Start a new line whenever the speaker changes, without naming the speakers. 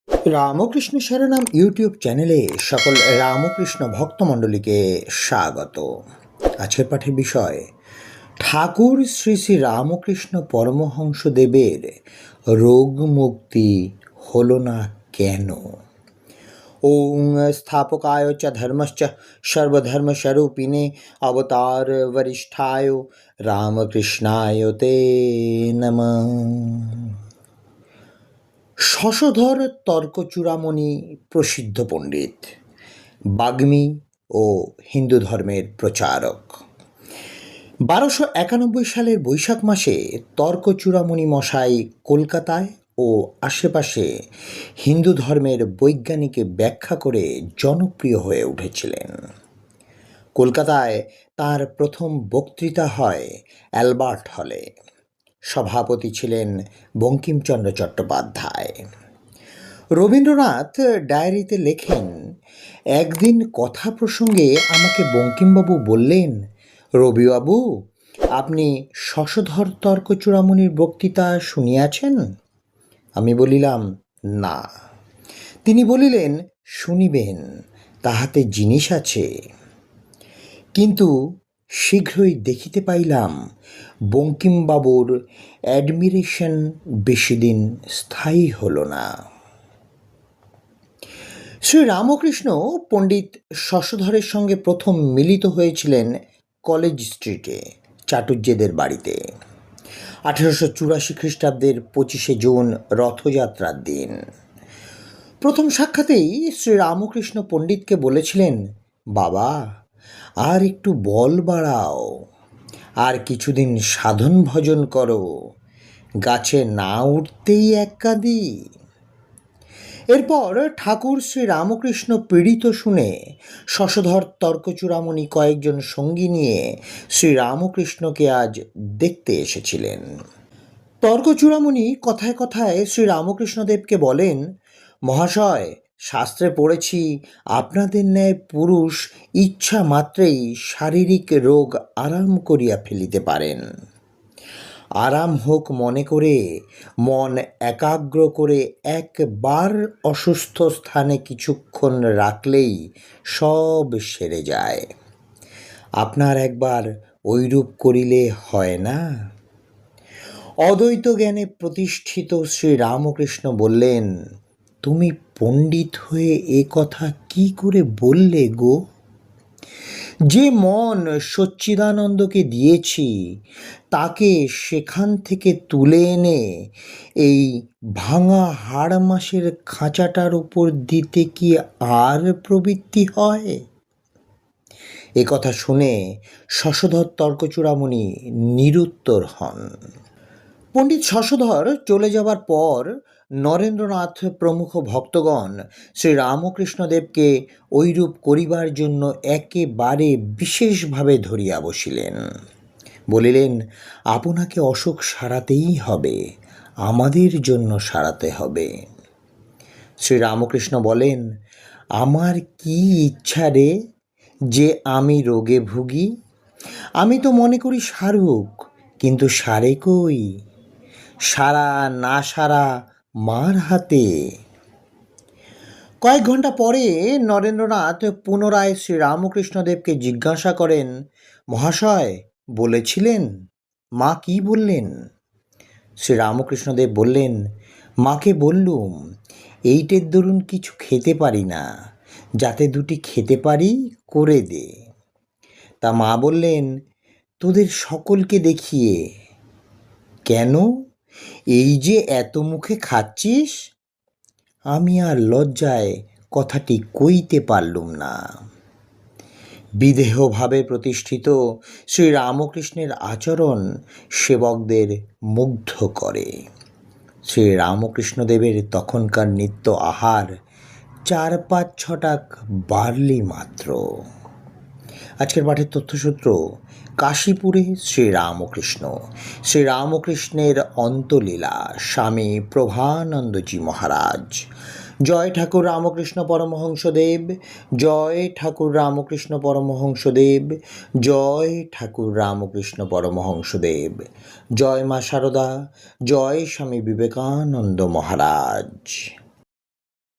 Ramakrishna শরণম YouTube চ্যানেলে সকল রামকৃষ্ণ ভক্তমণ্ডলীকে স্বাগত। আজকের পাঠের বিষয় ঠাকুর শ্রী শ্রী রামকৃষ্ণ পরমহংসদেবের রোগ মুক্তি হলো না কেন। ওং স্থাপকায় চ ধর্মশ্চ সর্বধর্মস্বরূপিণে অবতার বরিষ্ঠায় রামকৃষ্ণায় তে নমঃ। শশধর তর্কচূড়ামণি প্রসিদ্ধ পণ্ডিত, বাগ্মী ও হিন্দু ধর্মের প্রচারক। 1291 সালের বৈশাখ মাসে তর্কচূড়ামণি মশাই কলকাতায় ও আশেপাশে হিন্দু ধর্মের বৈজ্ঞানিকে ব্যাখ্যা করে জনপ্রিয় হয়ে উঠেছিলেন। কলকাতায় তার প্রথম বক্তৃতা হয় অ্যালবার্ট হলে। সভাপতি ছিলেন বঙ্কিমচন্দ্র চট্টোপাধ্যায়। রবীন্দ্রনাথ ডায়েরিতে লেখেন, একদিন কথা প্রসঙ্গে আমাকে বঙ্কিমবাবু বললেন, রবিবাবু, আপনি শশধর তর্কচূড়ামণির বক্তৃতা শুনিয়াছেন? আমি বলিলাম, না। তিনি বলিলেন, শুনিবেন, তাহাতে জিনিস আছে। কিন্তু শীঘ্রই দেখিতে পাইলাম বঙ্কিমবাবুর অ্যাডমিরেশন বেশিদিন স্থায়ী হল না। শ্রী রামকৃষ্ণ পণ্ডিত শশধরের সঙ্গে প্রথম মিলিত হয়েছিলেন কলেজ স্ট্রিটে চাটুর্যেদের বাড়িতে 1884 খ্রিস্টাব্দের 25শে জুন, রথযাত্রার দিন। প্রথম সাক্ষাতেই শ্রী রামকৃষ্ণ পণ্ডিতকে বলেছিলেন, বাবা, আর একটু বল বাড়াও, আর কিছুদিন সাধন ভজন করো, গাছে না উঠতেই এক কাঁদি। এরপর ঠাকুর শ্রী রামকৃষ্ণ পীড়িত শুনে শশধর তর্কচূড়ামণি কয়েকজন সঙ্গী নিয়ে শ্রী রামকৃষ্ণকে আজ দেখতে এসেছিলেন। তর্কচূড়ামণি কথায় কথায় শ্রী রামকৃষ্ণদেবকে বলেন, মহাশয়, শাস্ত্রে পড়েছি আপনাদের ন্যায় পুরুষ ইচ্ছা মাত্রেই শারীরিক রোগ আরাম করিয়া ফেলিতে পারেন। আরাম হোক মনে করে মন একাগ্র করে একবার অসুস্থ স্থানে কিছুক্ষণ রাখলেই সব সেরে যায়। আপনার একবার ঐরূপ করিলে হয় না? অদ্বৈত জ্ঞানে প্রতিষ্ঠিত শ্রী রামকৃষ্ণ বললেন, তুমি পণ্ডিত হয়ে এ কথা কি করে বললে গো? যে মন সচ্চিদানন্দকে দিয়েছি তাকে সেখান থেকে তুলে এনে এই ভাঙা হাড় মাসের খাঁচাটার উপর দিতে কি আর প্রবৃত্তি হয়? এ কথা শুনে শশধর তর্কচূড়ামণি নিরুত্তর হন। পণ্ডিত শশধর চলে যাবার পর নরেন্দ্রনাথ প্রমুখ ভক্তগণ শ্রী রামকৃষ্ণদেবকে ঐরূপ করিবার জন্য একেবারে বিশেষভাবে ধরিয়া বসিলেন। বলিলেন, আপনাকে অসুখ সারাতেই হবে, আমাদের জন্য সারাতে হবে। শ্রী রামকৃষ্ণ বলেন, আমার কি ইচ্ছা রে যে আমি রোগে ভুগি? আমি তো মনে করি সারুক, কিন্তু সারে কই? সারা না সারা মার হাতে। কয়েক ঘন্টা পরে নরেন্দ্রনাথ পুনরায় শ্রী রামকৃষ্ণদেবকে জিজ্ঞাসা করেন, মহাশয় বলেছিলেন, মা কি বললেন? শ্রী রামকৃষ্ণদেব বললেন, মাকে বললুম, এইটের দরুন কিছু খেতে পারি না, যাতে দুটি খেতে পারি করে দে। তা মা বললেন, তোদের সকলকে দেখিয়ে। কেন? এই যে এত মুখে খাচ্ছিস। আমি আর লজ্জায় কথাটি কইতে পারলুম না। বিদেহভাবে প্রতিষ্ঠিত শ্রী রামকৃষ্ণের আচরণ সেবকদের মুগ্ধ করে। শ্রী রামকৃষ্ণদেবের তখনকার নিত্য আহার 4-5 টাক বার্লি মাত্র। আজকের পাঠের তথ্যসূত্র, কাশীপুরে শ্রীরামকৃষ্ণ, শ্রীরামকৃষ্ণের অন্তলীলা, স্বামী প্রভানন্দজি মহারাজ। জয় ঠাকুর রামকৃষ্ণ পরমহংসদেব, জয় ঠাকুর রামকৃষ্ণ পরমহংসদেব, জয় ঠাকুর রামকৃষ্ণ পরমহংসদেব। জয় মা শারদা, জয় স্বামী বিবেকানন্দ মহারাজ।